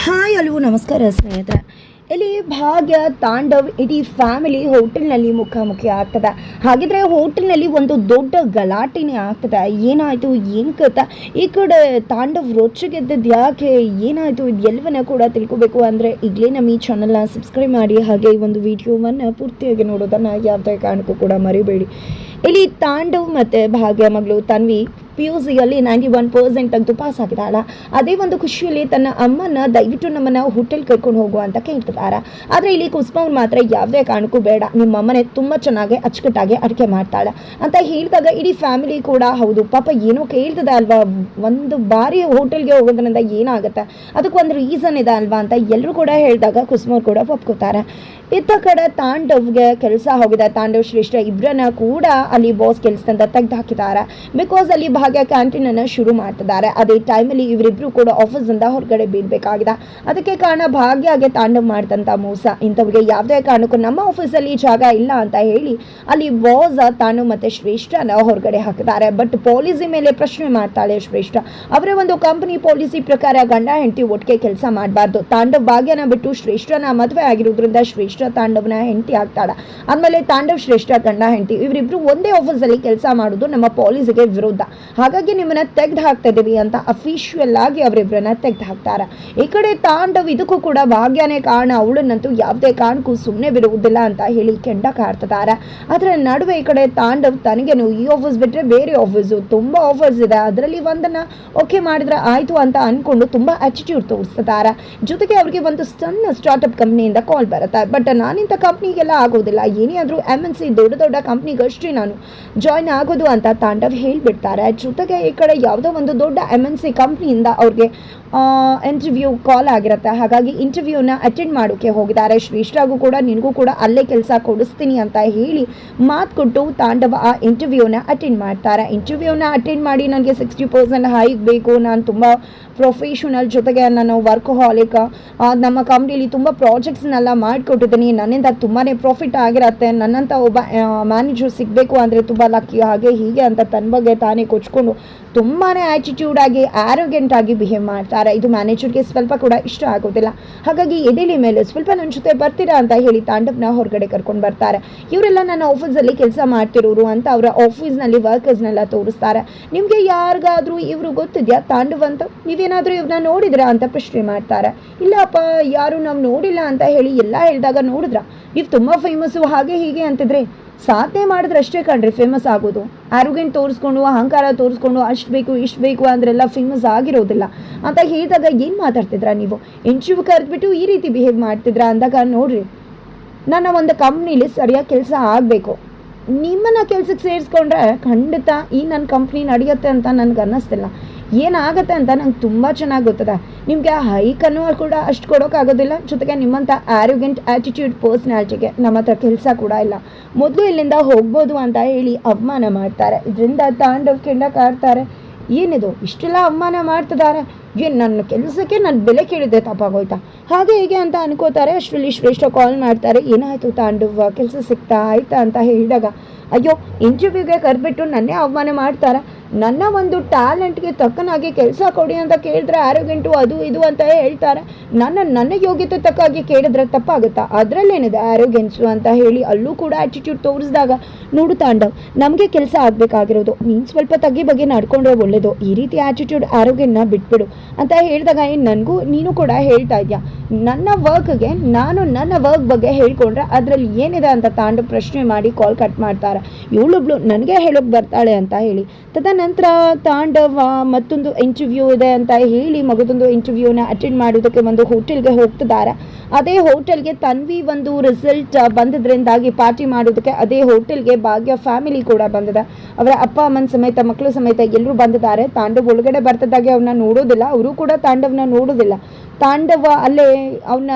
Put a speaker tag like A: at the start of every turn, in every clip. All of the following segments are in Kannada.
A: ಹಾಯ್ ಹಲೋ ನಮಸ್ಕಾರ ಸ್ನೇಹಿತರೆ. ಇಲ್ಲಿ ಭಾಗ್ಯ ತಾಂಡವ್ ಇಡೀ ಫ್ಯಾಮಿಲಿ ಹೋಟೆಲ್ನಲ್ಲಿ ಮುಖಾಮುಖಿ ಆಗ್ತದೆ. ಹಾಗಿದ್ರೆ ಹೋಟೆಲ್ನಲ್ಲಿ ಒಂದು ದೊಡ್ಡ ಗಲಾಟೆನೇ ಆಗ್ತದೆ. ಏನಾಯಿತು ಏನು ಕಥೆ, ಈ ಕಡೆ ತಾಂಡವ್ ರೊಚ್ಚಿಗೆದ್ದದ್ದು ಯಾಕೆ, ಏನಾಯಿತು, ಇದು ಎಲ್ಲವನ್ನ ಕೂಡ ತಿಳ್ಕೊಬೇಕು ಅಂದರೆ ಈಗಲೇ ನಮ್ಮ ಈ ಚಾನಲ್ನ ಸಬ್ಸ್ಕ್ರೈಬ್ ಮಾಡಿ, ಹಾಗೆ ಈ ಒಂದು ವಿಡಿಯೋವನ್ನು ಪೂರ್ತಿಯಾಗಿ ನೋಡೋದನ್ನು ಯಾವುದೇ ಕಾರಣಕ್ಕೂ ಕೂಡ ಮರಿಬೇಡಿ. ಇಲ್ಲಿ ತಾಂಡವ್ ಮತ್ತು ಭಾಗ್ಯ ಮಗಳು ತನ್ವಿ PUCಯಲ್ಲಿ 91% ತೆಗೆದು ಪಾಸ್ ಆಗಿದ್ದಾಳ. ಅದೇ ಒಂದು ಖುಷಿಯಲ್ಲಿ ತನ್ನ ಅಮ್ಮನ ದಯವಿಟ್ಟು ನಮ್ಮನ್ನು ಹೋಟೆಲ್ ಕರ್ಕೊಂಡು ಹೋಗುವ ಅಂತ ಕೇಳ್ತಿದ್ದಾರೆ. ಆದರೆ ಇಲ್ಲಿ ಕುಸ್ಮ ಮಾತ್ರ ಯಾವುದೇ ಕಾರಣಕ್ಕೂ ಬೇಡ, ನಿಮ್ಮ ಅಮ್ಮನೇ ತುಂಬ ಚೆನ್ನಾಗಿ ಅಚ್ಚುಕಟ್ಟಾಗಿ ಅಡುಗೆ ಮಾಡ್ತಾಳೆ ಅಂತ ಹೇಳಿದಾಗ ಇಡೀ ಫ್ಯಾಮಿಲಿ ಕೂಡ ಹೌದು ಪಾಪ ಏನೋ ಕೇಳ್ತದೆ ಅಲ್ವಾ, ಒಂದು ಬಾರಿ ಹೋಟೆಲ್ಗೆ ಹೋಗೋದ್ರಿಂದ ಏನಾಗುತ್ತೆ, ಅದಕ್ಕೊಂದು ರೀಸನ್ ಇದೆ ಅಲ್ವಾ ಅಂತ ಎಲ್ಲರೂ ಕೂಡ ಹೇಳಿದಾಗ ಕುಸ್ಮ ಕೂಡ ಒಪ್ಕೋತಾರೆ. ಇತ್ತ ಕಡೆ ತಾಂಡವ್ಗೆ ಕೆಲಸ ಹೋಗಿದೆ. ತಾಂಡವ್ ಶ್ರೇಷ್ಠ ಇಬ್ಬರನ್ನ ಕೂಡ ಅಲ್ಲಿ ಬಾಸ್ ಕೆಲಸದಿಂದ ತೆಗೆದು ಹಾಕಿದ್ದಾರೆ. ಬಿಕಾಸ್ ಅಲ್ಲಿ ಭಾಗ್ಯ ಕ್ಯಾಂಟೀನನ್ನು ಶುರು ಮಾಡ್ತಿದ್ದಾರೆ. ಅದೇ ಟೈಮಲ್ಲಿ ಇವರಿಬ್ಬರು ಕೂಡ ಆಫೀಸಿಂದ ಹೊರಗಡೆ ಬೀಳಬೇಕಾಗಿದೆ. ಅದಕ್ಕೆ ಕಾರಣ ಭಾಗ್ಯಗೆ ತಾಂಡವ್ ಮಾಡ್ತಂಥ ಮೋಸ. ಇಂಥವ್ರಿಗೆ ಯಾವುದೇ ಕಾರಣಕ್ಕೂ ನಮ್ಮ ಆಫೀಸಲ್ಲಿ ಜಾಗ ಇಲ್ಲ ಅಂತ ಹೇಳಿ ಅಲ್ಲಿ ಬಾಸ್ ತಾಂಡವ್ ಮತ್ತು ಶ್ರೇಷ್ಠನ ಹೊರಗಡೆ ಹಾಕಿದ್ದಾರೆ. ಬಟ್ ಪಾಲಿಸಿ ಮೇಲೆ ಪ್ರಶ್ನೆ ಮಾಡ್ತಾಳೆ ಶ್ರೇಷ್ಠ. ಅವರ ಒಂದು ಕಂಪನಿ ಪಾಲಿಸಿ ಪ್ರಕಾರ ಗಂಡ ಹೆಂಡತಿ ಒಟ್ಟಿಗೆ ಕೆಲಸ ಮಾಡಬಾರ್ದು. ತಾಂಡವ್ ಭಾಗ್ಯನ ಬಿಟ್ಟು ಶ್ರೇಷ್ಠನ ಮದುವೆ ಆಗಿರೋದ್ರಿಂದ ಶ್ರೇಷ್ಠ ತಾಂಡವ್ನ ಹೆಂಡತಿ ಆಗ್ತಾಳೆ. ಆಮೇಲೆ ತಾಂಡವ್ ಶ್ರೇಷ್ಠ ಗಂಡ ಹೆಂಡತಿ ಇವರಿಬ್ರು ಒಂದೇ ಆಫೀಸಲ್ಲಿ ಕೆಲಸ ಮಾಡೋದು ನಮ್ಮ ಪಾಲಿಸಿಗೆ ವಿರುದ್ಧ. ಹಾಗಾಗಿ ನಿಮ್ಮನ್ನ ತೆಗೆದು ಹಾಕ್ತಾ ಇದೀವಿ ಅಂತ ಅಫಿಷಿಯಲ್ ಆಗಿ ಅವರಿಬ್ಬರನ್ನ ತೆಗೆದು ಹಾಕ್ತಾರೆ. ಈ ಕಡೆ ತಾಂಡವ್ ಇದಕ್ಕೂ ಕೂಡ ಭಾಗ್ಯನೇ ಕಾರಣ, ಅವಳನ್ನಂತೂ ಯಾವುದೇ ಕಾರಣಕ್ಕೂ ಸುಮ್ಮನೆ ಬಿಡುವುದಿಲ್ಲ ಅಂತ ಹೇಳಿ ಕೆಂಡ ಕಾಡ್ತಿದ್ದಾರೆ. ಅದರ ನಡುವೆ ಈ ಕಡೆ ತಾಂಡವ್ ತನಗೇನು ಈ ಆಫೀಸ್ ಬಿಟ್ಟರೆ ಬೇರೆ ಆಫೀಸು ತುಂಬ ಆಫರ್ಸ್ ಇದೆ, ಅದರಲ್ಲಿ ಒಂದನ್ನು ಓಕೆ ಮಾಡಿದ್ರೆ ಆಯಿತು ಅಂತ ಅಂದ್ಕೊಂಡು ತುಂಬ ಆಟಿಟ್ಯೂಡ್ ತೋರಿಸ್ತಿದ್ದಾರೆ. ಜೊತೆಗೆ ಅವರಿಗೆ ಒಂದು ಸಣ್ಣ ಸ್ಟಾರ್ಟಪ್ ಕಂಪ್ನಿಯಿಂದ ಕಾಲ್ ಬರುತ್ತೆ. ಬಟ್ ನಾನಿಂಥ ಕಂಪ್ನಿಗೆಲ್ಲ ಆಗೋದಿಲ್ಲ, ಏನೇ ಆದರೂ MNC ದೊಡ್ಡ ದೊಡ್ಡ ಕಂಪ್ನಿಗಷ್ಟೇ ನಾನು ಜಾಯ್ನ್ ಆಗೋದು ಅಂತ ತಾಂಡವ್ ಹೇಳಿಬಿಡ್ತಾರೆ. ಜೊತೆಗೆ ಈ ಕಡೆ ಯಾವುದೋ ಒಂದು ದೊಡ್ಡ MNC ಕಂಪ್ನಿಯಿಂದ ಅವ್ರಿಗೆ ಇಂಟರ್ವ್ಯೂ ಕಾಲ್ ಆಗಿರುತ್ತೆ. ಹಾಗಾಗಿ ಇಂಟರ್ವ್ಯೂನ ಅಟೆಂಡ್ ಮಾಡೋಕ್ಕೆ ಹೋಗಿದ್ದಾರೆ. ಶ್ರೇಷ್ಠಗೂ ಕೂಡ ನಿನಗೂ ಕೂಡ ಅಲ್ಲೇ ಕೆಲಸ ಕೊಡಿಸ್ತೀನಿ ಅಂತ ಹೇಳಿ ಮಾತು ಕೊಟ್ಟು ತಾಂಡವ ಆ ಇಂಟರ್ವ್ಯೂನ ಅಟೆಂಡ್ ಮಾಡ್ತಾರೆ. ಇಂಟರ್ವ್ಯೂನ ಅಟೆಂಡ್ ಮಾಡಿ ನನಗೆ 60% ಹೈಕ್ ಬೇಕು, ನಾನು ತುಂಬ ಪ್ರೊಫೆಷನಲ್, ಜೊತೆಗೆ ನಾನು ವರ್ಕಹಾಲಿಕ್, ನಮ್ಮ ಕಂಪ್ನಿಯಲ್ಲಿ ತುಂಬ ಪ್ರಾಜೆಕ್ಟ್ಸ್ನೆಲ್ಲ ಮಾಡಿಕೊಟ್ಟಿದ್ದೀನಿ, ನನ್ನಿಂದ ತುಂಬಾ ಪ್ರಾಫಿಟ್ ಆಗಿರತ್ತೆ, ನನ್ನಂಥ ಒಬ್ಬ ಮ್ಯಾನೇಜರ್ ಸಿಗಬೇಕು ಅಂದರೆ ತುಂಬ ಲಕ್ಕಿ, ಹಾಗೆ ಹೀಗೆ ಅಂತ ತನ್ನ ಬಗ್ಗೆ ತಾನೇ ಕೊಚ್ಕೊಂಡು ತುಂಬಾ ಆ್ಯಟಿಟ್ಯೂಡ್ ಆಗಿ ಆರೋಗ್ಯಂಟ್ ಆಗಿ ಬಿಹೇವ್ ಮಾಡ್ತಾರೆ. ಇದು ಮ್ಯಾನೇಜರ್ಗೆ ಸ್ವಲ್ಪ ಕೂಡ ಇಷ್ಟ ಆಗೋದಿಲ್ಲ. ಹಾಗಾಗಿ ಎದೆಲಿ ಮೇಲೆ ಸ್ವಲ್ಪ ನನ್ನ ಜೊತೆ ಬರ್ತೀರಾ ಅಂತ ಹೇಳಿ ತಾಂಡವ್ನ ಹೊರಗಡೆ ಕರ್ಕೊಂಡು ಬರ್ತಾರೆ. ಇವರೆಲ್ಲ ನನ್ನ ಆಫೀಸಲ್ಲಿ ಕೆಲಸ ಮಾಡ್ತಿರೋರು ಅಂತ ಅವರ ಆಫೀಸ್ನಲ್ಲಿ ವರ್ಕರ್ಸ್ನೆಲ್ಲ ತೋರಿಸ್ತಾರೆ. ನಿಮಗೆ ಯಾರಿಗಾದರೂ ಇವರು ಗೊತ್ತಿದೆಯಾ ತಾಂಡವ್ ಅಂತ, ನೀವೇನಾದರೂ ಇವ್ರನ್ನ ನೋಡಿದ್ರಾ ಅಂತ ಪ್ರಶ್ನೆ ಮಾಡ್ತಾರೆ. ಇಲ್ಲಪ್ಪ ಯಾರು ನಾವು ನೋಡಿಲ್ಲ ಅಂತ ಹೇಳಿ ಎಲ್ಲ ಹೇಳಿದಾಗ ನೋಡಿದ್ರಾ, ನೀವು ತುಂಬ ಫೇಮಸ್ಸು ಹಾಗೆ ಹೀಗೆ ಅಂತಿದ್ರೆ ಸಾಧನೆ ಮಾಡಿದ್ರೆ ಅಷ್ಟೇ ಕಣ್ರಿ ಫೇಮಸ್ ಆಗೋದು. ಆರೋಗ್ಯಂಟ್ ತೋರಿಸ್ಕೊಂಡು ಅಹಂಕಾರ ತೋರಿಸ್ಕೊಂಡು ಅಷ್ಟು ಬೇಕು ಇಷ್ಟು ಬೇಕು ಅಂದ್ರೆಲ್ಲ ಫೇಮಸ್ ಆಗಿರೋದಿಲ್ಲ ಅಂತ ಹೇಳಿದಾಗ ಏನು ಮಾತಾಡ್ತಿದ್ರಾ ನೀವು, ಇಂಟರ್ವ್ಯೂ ಕರೆದ್ಬಿಟ್ಟು ಈ ರೀತಿ ಬಿಹೇವ್ ಮಾಡ್ತಿದ್ರಾ ಅಂದಾಗ ನೋಡ್ರಿ, ನನ್ನ ಒಂದು ಕಂಪ್ನೀಲಿ ಸರಿಯಾಗಿ ಕೆಲಸ ಆಗಬೇಕು, ನಿಮ್ಮನ್ನು ಕೆಲಸಕ್ಕೆ ಸೇರಿಸ್ಕೊಂಡ್ರೆ ಖಂಡಿತ ಈ ನನ್ನ ಕಂಪ್ನಿ ನಡೆಯುತ್ತೆ ಅಂತ ನನಗೆ ಅನ್ನಿಸ್ತಿಲ್ಲ. ಏನಾಗುತ್ತೆ ಅಂತ ನಂಗೆ ತುಂಬ ಚೆನ್ನಾಗಿ ಗೊತ್ತದೆ. ನಿಮಗೆ ಹೈಕನ್ನು ಕೂಡ ಅಷ್ಟು ಕೊಡೋಕ್ಕಾಗೋದಿಲ್ಲ, ಜೊತೆಗೆ ನಿಮ್ಮಂಥ ಆರೋಗ್ಯಂಟ್ ಆ್ಯಟಿಟ್ಯೂಡ್ ಪರ್ಸ್ನಾಲಿಟಿಗೆ ನಮ್ಮ ಹತ್ರ ಕೆಲಸ ಕೂಡ ಇಲ್ಲ, ಮೊದಲು ಇಲ್ಲಿಂದ ಹೋಗ್ಬೋದು ಅಂತ ಹೇಳಿ ಅವಮಾನ ಮಾಡ್ತಾರೆ. ಇದರಿಂದ ತಾಂಡವ್ ಕೆಂಡ ಕಾಡ್ತಾರೆ. ಏನಿದು ಇಷ್ಟೆಲ್ಲ ಅವಮಾನ ಮಾಡ್ತಿದ್ದಾರೆ, ಏನು ನನ್ನ ಕೆಲಸಕ್ಕೆ ನಾನು ಬೆಲೆ ಕೇಳಿದ್ದೆ ತಪ್ಪಾಗೋಯ್ತಾ, ಹಾಗೆ ಹೀಗೆ ಅಂತ ಅನ್ಕೋತಾರೆ. ಅಷ್ಟರಲ್ಲಿ ಶ್ರೇಷ್ಠ ಕಾಲ್ ಮಾಡ್ತಾರೆ. ಏನಾಯಿತು ತಾಂಡವ್, ಕೆಲಸ ಸಿಗ್ತಾ ಆಯ್ತಾ ಅಂತ ಹೇಳಿದಾಗ, ಅಯ್ಯೋ ಇಂಟರ್ವ್ಯೂಗೆ ಕರೆದ್ಬಿಟ್ಟು ನನ್ನೇ ಅವಮಾನ ಮಾಡ್ತಾರೆ, ನನ್ನ ಒಂದು ಟ್ಯಾಲೆಂಟ್ಗೆ ತಕ್ಕನಾಗಿ ಕೆಲಸ ಕೊಡಿ ಅಂತ ಕೇಳಿದ್ರೆ ಆರೋಗ್ಯಂಟು ಅದು ಇದು ಅಂತ ಹೇಳ್ತಾರೆ. ನನ್ನ ಯೋಗ್ಯತೆ ತಕ್ಕಾಗಿ ಕೇಳಿದ್ರೆ ತಪ್ಪಾಗುತ್ತಾ, ಅದರಲ್ಲೇನಿದೆ ಆರೋಗ್ಯನ್ಸು ಅಂತ ಹೇಳಿ ಅಲ್ಲೂ ಕೂಡ ಆ್ಯಟಿಟ್ಯೂಡ್ ತೋರಿಸಿದಾಗ, ನೋಡು ತಾಂಡವ್, ನಮಗೆ ಕೆಲಸ ಆಗಬೇಕಾಗಿರೋದು, ನೀನು ಸ್ವಲ್ಪ ತಗ್ಗಿ ಬಗ್ಗೆ ನಡ್ಕೊಂಡ್ರೆ ಒಳ್ಳೆಯದು, ಈ ರೀತಿ ಆ್ಯಟಿಟ್ಯೂಡ್ ಆರೋಗ್ಯನ ಬಿಟ್ಬಿಡು ಅಂತ ಹೇಳಿದಾಗ ನನಗೂ ನೀನು ಕೂಡ ಹೇಳ್ತಾ ಇದೆಯಾ, ನನ್ನ ವರ್ಕ್ಗೆ ನಾನು ನನ್ನ ವರ್ಕ್ ಬಗ್ಗೆ ಹೇಳ್ಕೊಂಡ್ರೆ ಅದರಲ್ಲಿ ಏನಿದೆ ಅಂತ ತಾಂಡವ್ ಪ್ರಶ್ನೆ ಮಾಡಿ ಕಾಲ್ ಕಟ್ ಮಾಡ್ತಾರೆ. ಇವಳೊಬ್ಳು ನನಗೆ ಹೇಳೋಕೆ ಬರ್ತಾಳೆ ಅಂತ ಹೇಳಿ ತದನಂತರ ತಾಂಡವ್ ಮತ್ತೊಂದು ಇಂಟರ್ವ್ಯೂ ಇದೆ ಅಂತ ಹೇಳಿ ಮಗದೊಂದು ಇಂಟರ್ವ್ಯೂನ ಅಟೆಂಡ್ ಮಾಡೋದಕ್ಕೆ ಒಂದು ಹೋಟೆಲ್ಗೆ ಹೋಗ್ತಿದ್ದಾರೆ. ಅದೇ ಹೋಟೆಲ್ಗೆ ತನ್ವಿ ಒಂದು ರಿಸಲ್ಟ್ ಬಂದಿದ್ರಿಂದಾಗಿ ಪಾರ್ಟಿ ಮಾಡೋದಕ್ಕೆ ಅದೇ ಹೋಟೆಲ್ಗೆ ಭಾಗ್ಯ ಫ್ಯಾಮಿಲಿ ಕೂಡ ಬಂದಿದೆ. ಅವರ ಅಪ್ಪ ಅಮ್ಮನ ಸಮೇತ ಮಕ್ಕಳು ಸಮೇತ ಎಲ್ಲರೂ ಬಂದಿದ್ದಾರೆ. ತಾಂಡವ್ ಒಳಗಡೆ ಬರ್ತಿದ್ದಾಗೆ ಅವನ್ನ ನೋಡೋದಿಲ್ಲ, ಅವರು ಕೂಡ ತಾಂಡವ್ನ ನೋಡೋದಿಲ್ಲ. ತಾಂಡವ ಅಲ್ಲೇ ಅವನ್ನ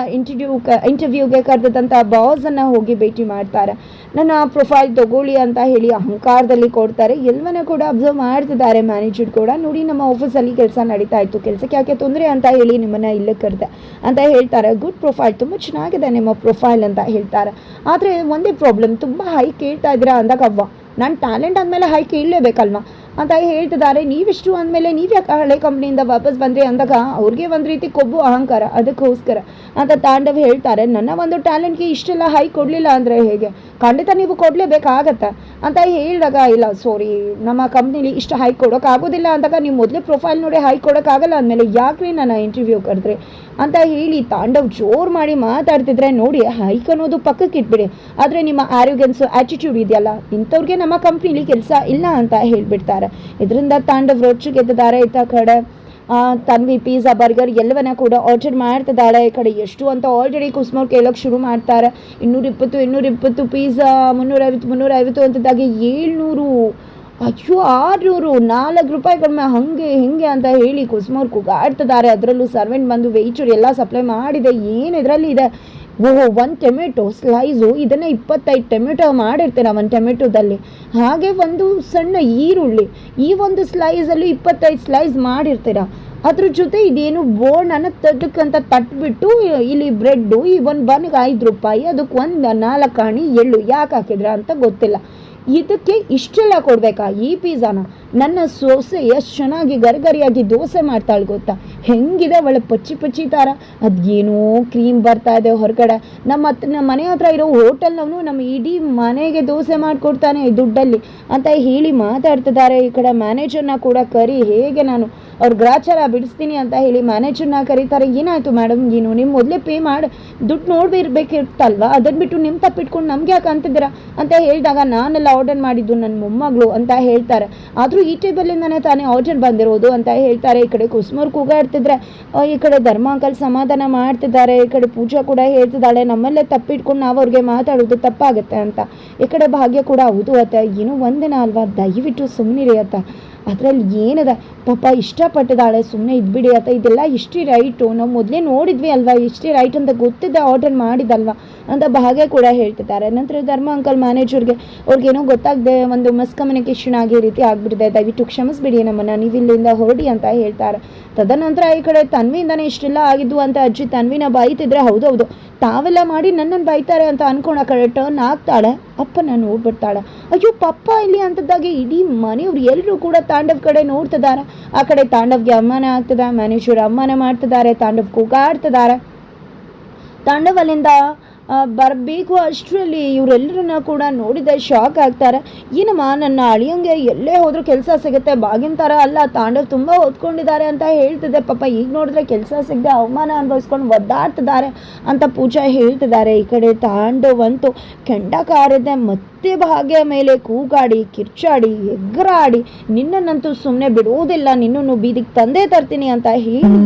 A: ಇಂಟರ್ವ್ಯೂಗೆ ಕರೆದಂಥ ಬಾಸನ್ನು ಹೋಗಿ ಭೇಟಿ ಮಾಡ್ತಾರೆ. ನನ್ನ ಪ್ರೊಫೈಲ್ ತಗೊಳ್ಳಿ ಅಂತ ಹೇಳಿ ಅಹಂಕಾರದಲ್ಲಿ ಕೊಡ್ತಾರೆ. ಎಲ್ಲವನ್ನ ಕೂಡ ಅಬ್ಸರ್ವ್ ಮಾಡ್ತಿದ್ದಾರೆ ಮ್ಯಾನೇಜರ್ ಕೂಡ. ನೋಡಿ ನಮ್ಮ ಆಫೀಸಲ್ಲಿ ಕೆಲಸ ನಡೀತಾ ಇತ್ತು, ಕೆಲಸಕ್ಕೆ ಯಾಕೆ ತೊಂದರೆ ಅಂತ ಹೇಳಿ ನಿಮ್ಮನ್ನು ಇಲ್ಲೇ ಕರೆದೆ ಅಂತ ಹೇಳ್ತಾರೆ. ಗುಡ್ ಪ್ರೊಫೈಲ್, ತುಂಬ ಚೆನ್ನಾಗಿದೆ ನಿಮ್ಮ ಪ್ರೊಫೈಲ್ ಅಂತ ಹೇಳ್ತಾರೆ. ಆದರೆ ಒಂದೇ ಪ್ರಾಬ್ಲಮ್, ತುಂಬ ಹೈ ಕೇಳ್ತಾ ಇದ್ದೀರಾ ಅಂದಾಗ, ಅವ್ವ ನನ್ನ ಟ್ಯಾಲೆಂಟ್ ಆದಮೇಲೆ ಹೈ ಕೇಳಲೇಬೇಕಲ್ವ, ಅಂತ ಹೇಳ್ತಿದ್ದಾರೆ. ನೀವಿಷ್ಟು ಅಂದಮೇಲೆ ನೀವು ಯಾಕೆ ಹಳೆ ಕಂಪ್ನಿಯಿಂದ ವಾಪಸ್ ಬಂದ್ರಿ ಅಂದಾಗ ಅವ್ರಿಗೆ ಒಂದು ರೀತಿ ಕೊಬ್ಬು ಅಹಂಕಾರ, ಅದಕ್ಕೋಸ್ಕರ ಅಂತ ತಾಂಡವ್ ಹೇಳ್ತಾರೆ. ನನ್ನ ಒಂದು ಟ್ಯಾಲೆಂಟ್ಗೆ ಇಷ್ಟೆಲ್ಲ ಹೈ ಕೊಡಲಿಲ್ಲ ಅಂದರೆ ಹೇಗೆ, ಖಂಡಿತ ನೀವು ಕೊಡಲೇಬೇಕಾಗತ್ತೆ ಅಂತ ಹೇಳಿದಾಗ, ಇಲ್ಲ ಸಾರಿ ನಮ್ಮ ಕಂಪ್ನಿಲಿ ಇಷ್ಟು ಹೈ ಕೊಡೋಕ್ಕಾಗೋದಿಲ್ಲ ಅಂದಾಗ ನೀವು ಮೊದಲೇ ಪ್ರೊಫೈಲ್ ನೋಡಿ ಹೈ ಕೊಡೋಕ್ಕಾಗಲ್ಲ ಅಂದಮೇಲೆ ಯಾಕ್ರಿ ನನ್ನ ಇಂಟರ್ವ್ಯೂ ಕರೆದ್ರಿ ಅಂತ ಹೇಳಿ ತಾಂಡವ್ ಜೋರು ಮಾಡಿ ಮಾತಾಡ್ತಿದ್ರೆ ನೋಡಿ, ಹೈಕ್ ಅನ್ನೋದು ಪಕ್ಕಕ್ಕೆ ಇಟ್ಬಿಡಿ, ಆದರೆ ನಿಮ್ಮ ಆರೋಗ್ಯನ್ಸು ಆ್ಯಟಿಟ್ಯೂಡ್ ಇದೆಯಲ್ಲ ಇಂಥವ್ರಿಗೆ ನಮ್ಮ ಕಂಪ್ನಿಲಿ ಕೆಲಸ ಇಲ್ಲ ಅಂತ ಹೇಳಿಬಿಡ್ತಾರೆ. ಇದರಿಂದ ತಾಂಡವ್ ರೊಚ್ಚಿಗೆದ್ದಿದ್ದಾರೆ. ಇತ್ತ ಕಡೆ ತನ್ವಿ ಪಿಜ್ಜಾ ಬರ್ಗರ್ ಎಲ್ಲವನ್ನ ಕೂಡ ಆರ್ಡರ್ ಮಾಡ್ತಿದ್ದಾಳೆ. ಈ ಕಡೆ ಎಷ್ಟು ಅಂತ ಆಲ್ರೆಡಿ ಕುಸ್ಮೋರ್ ಕೇಳೋಕ್ಕೆ ಶುರು ಮಾಡ್ತಾರೆ. 220 ಪಿಜ್ಜಾ, 350 ಅಂತಿದ್ದಾಗೆ 700, ಅಯ್ಯೋ 600, 4 ರೂಪಾಯಿ ಕಡಿಮೆ, ಹಾಗೆ ಹಿಂಗೆ ಅಂತ ಹೇಳಿ ಕುಸ್ಮೋರ್ ಕೂಗಾಡ್ತಿದ್ದಾರೆ. ಅದರಲ್ಲೂ ಸರ್ವೆಂಟ್ ಬಂದು ವೆಯ್ಚೂರ್ ಎಲ್ಲ ಸಪ್ಲೈ ಮಾಡಿದೆ. ಏನು ಇದರಲ್ಲಿ ಇದೆ, ಓಹೋ 1 ಟೊಮೆಟೊ ಸ್ಲೈಸು, ಇದನ್ನು 25 ಟೊಮೆಟೊ ಮಾಡಿರ್ತೀರ ಒಂದು ಟೊಮೆಟೊದಲ್ಲಿ. ಹಾಗೆ ಒಂದು ಸಣ್ಣ ಈರುಳ್ಳಿ, ಈ ಒಂದು ಸ್ಲೈಸಲ್ಲಿ 25 ಸ್ಲೈಸ್ ಮಾಡಿರ್ತೀರ. ಅದ್ರ ಜೊತೆ ಇದೇನು ಬೋರ್ಡನ್ನು ತಟ್ಟಕ್ಕಂತ ತಟ್ಬಿಟ್ಟು ಇಲ್ಲಿ ಬ್ರೆಡ್ಡು, ಈ ಒಂದು ಬನ್ಗೆ 5 ರೂಪಾಯಿ, ಅದಕ್ಕೆ ಒಂದು 4 ಆಣಿ ಎಳ್ಳು ಯಾಕೆ ಹಾಕಿದ್ರ ಅಂತ ಗೊತ್ತಿಲ್ಲ. ಇದಕ್ಕೆ ಇಷ್ಟೆಲ್ಲ ಕೊಡಬೇಕಾ ಈ ಪಿಜ್ಜಾನ? ನನ್ನ ಸೊಸೆ ಎಷ್ಟು ಚೆನ್ನಾಗಿ ಗರಿಗರಿಯಾಗಿ ದೋಸೆ ಮಾಡ್ತಾಳೆ ಗೊತ್ತಾ, ಹೆಂಗಿದೆ ಅವಳ ಪಚ್ಚಿ ಥರ, ಅದೇನೋ ಕ್ರೀಮ್ ಬರ್ತಾ ಇದೆ ಹೊರಗಡೆ. ನಮ್ಮ ಮನೆ ಹತ್ರ ಇರೋ ಹೋಟೆಲ್ನವನು ನಮ್ಮ ಇಡೀ ಮನೆಗೆ ದೋಸೆ ಮಾಡಿಕೊಡ್ತಾನೆ ದುಡ್ಡಲ್ಲಿ ಅಂತ ಹೇಳಿ ಮಾತಾಡ್ತಿದ್ದಾರೆ. ಈ ಕಡೆ ಮ್ಯಾನೇಜರ್ನ ಕೂಡ ಕರಿ, ಹೇಗೆ ನಾನು ಅವ್ರ ಗ್ರಾಚಾರ ಬಿಡಿಸ್ತೀನಿ ಅಂತ ಹೇಳಿ ಮ್ಯಾನೇಜರ್ನ ಕರೀತಾರೆ. ಏನಾಯಿತು ಮೇಡಮ್, ಏನು ನಿಮ್ಮ ಮೊದಲೇ ಪೇ ಮಾಡಿ ದುಡ್ಡು ನೋಡ್ಬಿರ್ಬೇಕಿರ್ತಲ್ವ, ಅದನ್ನು ಬಿಟ್ಟು ನಿಮ್ಮ ತಪ್ಪಿಟ್ಕೊಂಡು ನಮ್ಗೆ ಯಾಕೆ ಅಂತಿದ್ದೀರಾ ಅಂತ ಹೇಳಿದಾಗ, ನಾನೆಲ್ಲ ಆರ್ಡರ್ ಮಾಡಿದ್ದು ನನ್ನ ಮೊಮ್ಮಗಳು ಅಂತ ಹೇಳ್ತಾರೆ. ಆದರೂ ಈ ಟೇಬಲಿಂದನೇ ತಾನೇ ಆರ್ಡರ್ ಬಂದಿರೋದು ಅಂತ ಹೇಳ್ತಾರೆ. ಈ ಕಡೆ ಕುಸ್ಮೋರ್ ಕೂಗಾಡ್ತಿದ್ರೆ, ಈ ಕಡೆ ಧರ್ಮ ಅಂಕಲ್ ಸಮಾಧಾನ ಮಾಡ್ತಿದ್ದಾರೆ. ಈ ಕಡೆ ಪೂಜಾ ಕೂಡ ಹೇಳ್ತಿದ್ದಾಳೆ, ನಮ್ಮಲ್ಲೇ ತಪ್ಪಿಟ್ಕೊಂಡು ನಾವು ಅವ್ರಿಗೆ ಮಾತಾಡೋದು ತಪ್ಪಾಗುತ್ತೆ ಅಂತ. ಈ ಕಡೆ ಭಾಗ್ಯ ಕೂಡ ಹೌದು ಅತ್ತ, ಏನೋ ಒಂದಿನ ಅಲ್ವಾ, ದಯವಿಟ್ಟು ಸುಮ್ಮನಿರಿ ಅತ್ತ, ಅದರಲ್ಲಿ ಏನದ ಪಾಪ ಇಷ್ಟಪಟ್ಟಿದ್ದಾಳೆ, ಸುಮ್ಮನೆ ಇದ್ಬಿಡಿ ಅತ್ತ, ಇದೆಲ್ಲ ಇಷ್ಟೇ ರೈಟು, ನಾವು ಮೊದಲೇ ನೋಡಿದ್ವಿ ಅಲ್ವಾ, ಇಷ್ಟೇ ರೈಟ್ ಅಂತ ಗೊತ್ತಿದ್ದ ಆರ್ಡರ್ ಮಾಡಿದಲ್ವ ಅಂತ ಭಾಗ್ಯ ಕೂಡ ಹೇಳ್ತಿದ್ದಾರೆ. ನಂತರ ಧರ್ಮ ಅಂಕಲ್ ಮ್ಯಾನೇಜರ್ಗೆ ಅವ್ರಿಗೇನೋ ಗೊತ್ತಾಗದೆ ಒಂದು ಮಿಸ್ಕಮ್ಯುನಿಕೇಷನ್ ಆಗಿ ರೀತಿ ಆಗಿಬಿಟ್ಟಿದೆ, ದಯವಿಟ್ಟು ಕ್ಷಮಿಸ್ಬಿಡಿ ನಮ್ಮನ್ನು, ನೀವು ಇಲ್ಲಿಂದ ಹೊರಡಿ ಅಂತ ಹೇಳ್ತಾರೆ. ತದನಂತರ ಈ ಕಡೆ ತನ್ವಿಯಿಂದನೇ ಇಷ್ಟೆಲ್ಲ ಆಗಿದ್ದು ಅಂತ ಅಜ್ಜಿ ತನ್ವಿನ ಬೈತಿದ್ರೆ, ಹೌದೌದು ತಾವೆಲ್ಲ ಮಾಡಿ ನನ್ನನ್ನು ಬೈತಾರೆ ಅಂತ ಅನ್ಕೊಂಡು ಆ ಕಡೆ ಟರ್ನ್ ಆಗ್ತಾಳೆ. ಅಪ್ಪನ ನೋಡ್ಬಿಡ್ತಾಳೆ, ಅಯ್ಯೋ ಪಪ್ಪ ಇಲ್ಲಿ ಅಂತದ್ದಾಗೆ ಇಡೀ ಮನೆಯವ್ರು ಎಲ್ಲರೂ ಕೂಡ ತಾಂಡವ್ ಕಡೆ ನೋಡ್ತಿದ್ದಾರೆ. ಆ ಕಡೆ ತಾಂಡವ್ಗೆ ಅವಮಾನ ಆಗ್ತದೆ, ಮ್ಯಾನೇಜರ್ ಅವಮಾನ ಮಾಡ್ತಿದ್ದಾರೆ, ತಾಂಡವ್ ಕೂಗಾಡ್ತಿದ್ದಾರೆ. ತಾಂಡವ್ ಅಲ್ಲಿಂದ ಬರಬೇಕು ಅಷ್ಟರಲ್ಲಿ ಇವರೆಲ್ಲರನ್ನ ಕೂಡ ನೋಡಿದೆ ಶಾಕ್ ಆಗ್ತಾರೆ. ಏನಮ್ಮ ನನ್ನ ಅಳಿಯಂಗೆ ಎಲ್ಲೇ ಹೋದರೂ ಕೆಲಸ ಸಿಗುತ್ತೆ, ಬಾಗಿನ ಥರ ಅಲ್ಲ, ತಾಂಡವ್ ತುಂಬ ಓದ್ಕೊಂಡಿದ್ದಾರೆ ಅಂತ ಹೇಳ್ತಿದ್ದೆ, ಪಾಪ ಈಗ ನೋಡಿದ್ರೆ ಕೆಲಸ ಸಿಗದೆ ಅವಮಾನ ಅನುಭವಿಸ್ಕೊಂಡು ಒದ್ದಾಡ್ತಿದ್ದಾರೆ ಅಂತ ಪೂಜಾ ಹೇಳ್ತಿದ್ದಾರೆ. ಈ ಕಡೆ ತಾಂಡವ್ ಅಂತೂ ಕೆಂಡ ಕಾರಿದೆ, ಮತ್ತೆ ಭಾಗ್ಯ ಮೇಲೆ ಕೂಗಾಡಿ ಕಿರ್ಚಾಡಿ ಎಗ್ರಾಡಿ, ನಿನ್ನನ್ನಂತೂ ಸುಮ್ಮನೆ ಬಿಡೋದಿಲ್ಲ, ನಿನ್ನನ್ನು ಬೀದಿಗೆ ತಂದೆ ತರ್ತೀನಿ ಅಂತ ಹೇಳಿ